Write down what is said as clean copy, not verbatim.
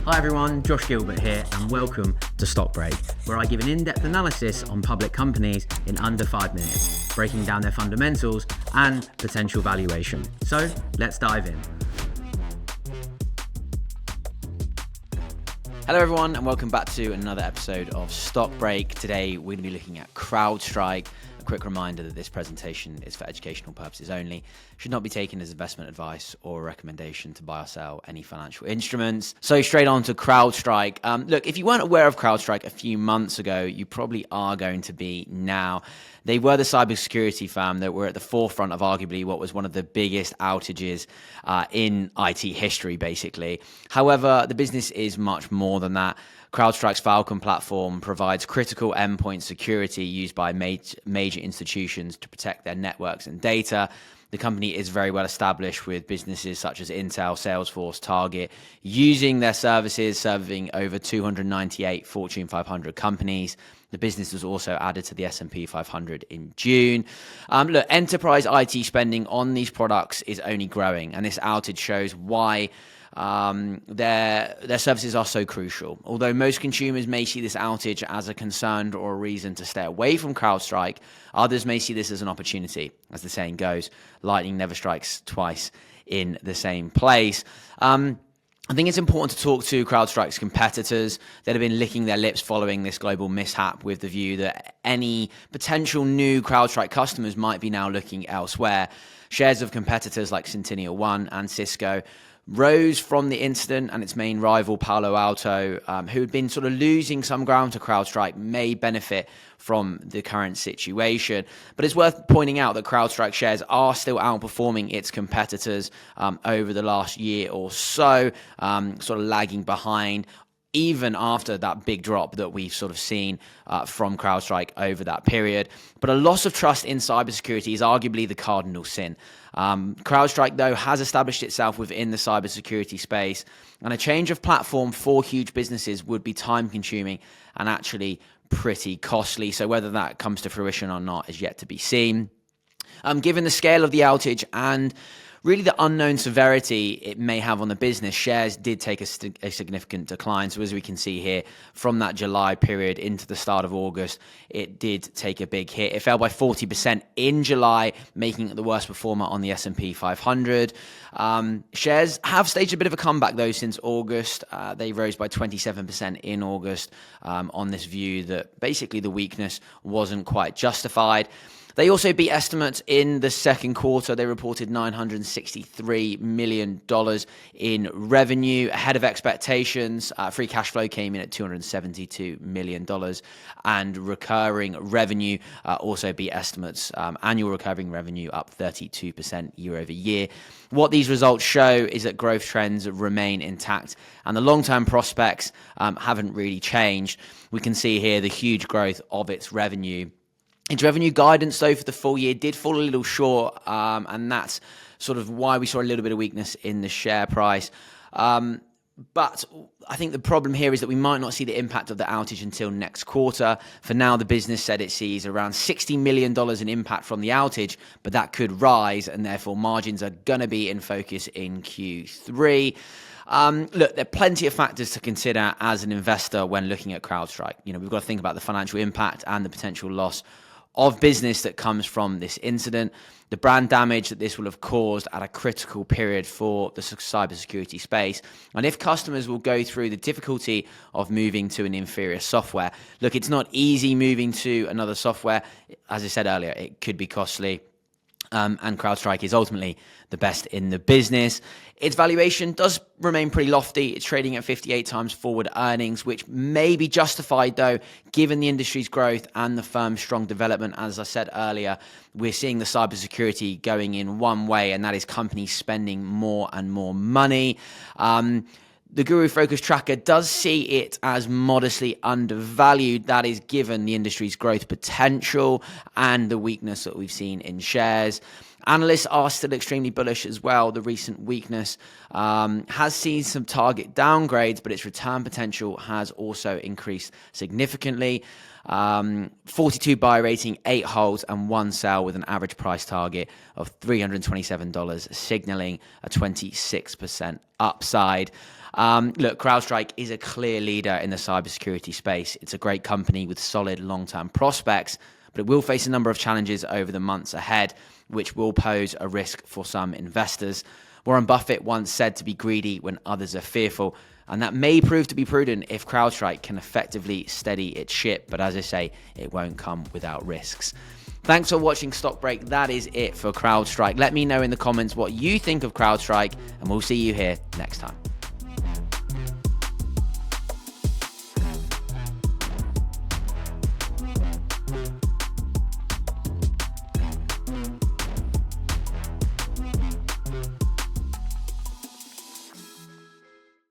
Hi everyone, Josh Gilbert here and welcome to Stock Break, where I give an in-depth analysis on public companies in under 5 minutes, breaking down their fundamentals and potential valuation. So let's dive in. Hello everyone and welcome back to another episode of Stock Break. Today we're going to be looking at CrowdStrike. A quick reminder that this presentation is for educational purposes only, should not be taken as investment advice or a recommendation to buy or sell any financial instruments. So straight on to CrowdStrike. Look, if you weren't aware of CrowdStrike a few months ago, you probably are going to be now. They were the cybersecurity firm that were at the forefront of arguably what was one of the biggest outages in IT history, basically. However, the business is much more than that. CrowdStrike's Falcon platform provides critical endpoint security used by major institutions to protect their networks and data. The company is very well established with businesses such as Intel, Salesforce, Target, using their services, serving over 298 Fortune 500 companies. The business was also added to the S&P 500 in June. Look, enterprise IT spending on these products is only growing, and this outage shows why their services are so crucial. Although most consumers may see this outage as a concern or a reason to stay away from CrowdStrike, others may see this as an opportunity. As the saying goes, lightning never strikes twice in the same place. I think it's important to talk to CrowdStrike's competitors that have been licking their lips following this global mishap, with the view that any potential new CrowdStrike customers might be now looking elsewhere. Shares of competitors like SentinelOne and Cisco rose from the incident, and its main rival, Palo Alto, who had been sort of losing some ground to CrowdStrike, may benefit from the current situation. But it's worth pointing out that CrowdStrike shares are still outperforming its competitors over the last year or so, sort of lagging behind, even after that big drop that we've sort of seen from CrowdStrike over that period. But a loss of trust in cybersecurity is arguably the cardinal sin. CrowdStrike, though, has established itself within the cybersecurity space, and a change of platform for huge businesses would be time-consuming and actually pretty costly. So whether that comes to fruition or not is yet to be seen. Given the scale of the outage and really the unknown severity it may have on the business, shares did take a significant decline. So as we can see here, from that July period into the start of August, it did take a big hit. It fell by 40% in July, making it the worst performer on the S&P 500. Shares have staged a bit of a comeback, though, since August. They rose by 27% in August on this view that basically the weakness wasn't quite justified. They also beat estimates in the second quarter. They reported $963 million in revenue, ahead of expectations. Free cash flow came in at $272 million, and recurring revenue also beat estimates. Annual recurring revenue up 32% year over year. What these results show is that growth trends remain intact, and the long-term prospects haven't really changed. We can see here the huge growth of its revenue. Its revenue guidance, though, for the full year did fall a little short, and that's sort of why we saw a little bit of weakness in the share price. But I think the problem here is that we might not see the impact of the outage until next quarter. For now, the business said it sees around $60 million in impact from the outage, but that could rise, and therefore margins are going to be in focus in Q3. Look, there are plenty of factors to consider as an investor when looking at CrowdStrike. We've got to think about the financial impact and the potential loss of business that comes from this incident, the brand damage that this will have caused at a critical period for the cybersecurity space, and if customers will go through the difficulty of moving to an inferior software. Look, it's not easy moving to another software. As I said earlier, it could be costly. And CrowdStrike is ultimately the best in the business. Its valuation does remain pretty lofty. It's trading at 58 times forward earnings, which may be justified, though, given the industry's growth and the firm's strong development. As I said earlier, we're seeing the cybersecurity going in one way, and that is companies spending more and more money. The Guru Focus Tracker does see it as modestly undervalued. That is given the industry's growth potential and the weakness that we've seen in shares. Analysts are still extremely bullish as well. The recent weakness has seen some target downgrades, but its return potential has also increased significantly. 42 buy rating, 8 holds, and 1 sell with an average price target of $327, signaling a 26% upside. Look, CrowdStrike is a clear leader in the cybersecurity space. It's a great company with solid long-term prospects, but it will face a number of challenges over the months ahead, which will pose a risk for some investors. Warren Buffett once said to be greedy when others are fearful, and that may prove to be prudent if CrowdStrike can effectively steady its ship, but as I say, it won't come without risks. Thanks for watching Stock Break. That is it for CrowdStrike. Let me know in the comments what you think of CrowdStrike, and we'll see you here next time.